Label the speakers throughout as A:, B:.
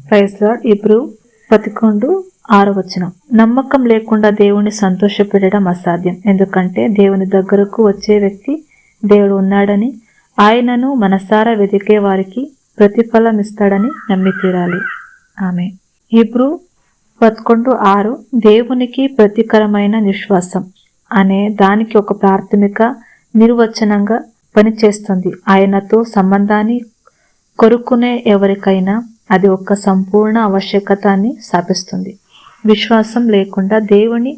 A: Praise lord. Hebrew 11:6 నమ్మకం లేకుండా దేవుని సంతోషపెట్టడం అసాధ్యం. ఎందుకంటే దేవుని దగ్గరకు వచ్చే వ్యక్తి దేవుడు ఉన్నాడని, ఆయనను మనసారా వెతికే వారికి ప్రతిఫలం ఇస్తాడని నమ్మి తీరాలి. ఆమె. హెబ్రీ 11:6 దేవునికి ప్రతికరమైన విశ్వాసం అనే దానికి ఒక ప్రాథమిక నిర్వచనంగా పనిచేస్తుంది. ఆయనతో సంబంధాన్ని కోరుకునే ఎవరికైనా అది ఒక సంపూర్ణ ఆవశ్యకత అని స్థాపిస్తుంది. విశ్వాసం లేకుండా దేవుని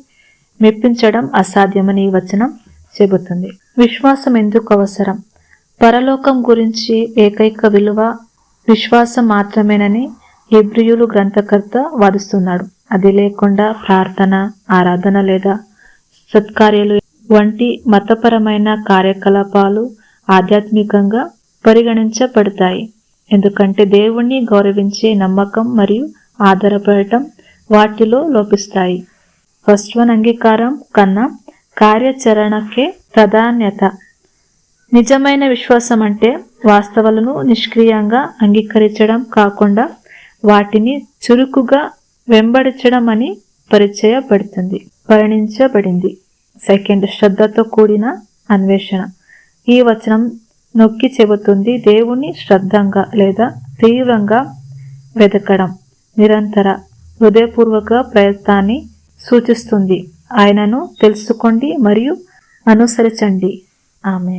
A: మెప్పించడం అసాధ్యమని ఈ వచనం చెబుతుంది. విశ్వాసం ఎందుకు అవసరం? పరలోకం గురించి ఏకైక విలువ విశ్వాసం మాత్రమేనని హెబ్రీయులు గ్రంథకర్త వాదిస్తున్నాడు. అది లేకుండా ప్రార్థన, ఆరాధన లేదా సత్కార్యాలు వంటి మతపరమైన కార్యకలాపాలు ఆధ్యాత్మికంగా పరిగణించబడతాయి. ఎందుకంటే దేవుణ్ణి గౌరవించే నమ్మకం మరియు ఆధారపడటం వాటిలో లోపిస్తాయి. ఫస్ట్ వన్ అంగీకారం కన్నా కార్యాచరణకే ప్రాధాన్యత. నిజమైన విశ్వాసం అంటే వాస్తవాలను నిష్క్రియంగా అంగీకరించడం కాకుండా వాటిని చురుకుగా వెంబడించడం అని పరిగణించబడింది. సెకండ్, శ్రద్ధతో కూడిన అన్వేషణ. ఈ వచనం నొక్కి చెబుతుంది దేవుని శ్రద్ధంగా లేదా తీవ్రంగా వెతకడం నిరంతర హృదయపూర్వక ప్రయత్నాన్ని సూచిస్తుంది. ఆయనను తెలుసుకోండి మరియు అనుసరించండి. ఆమె.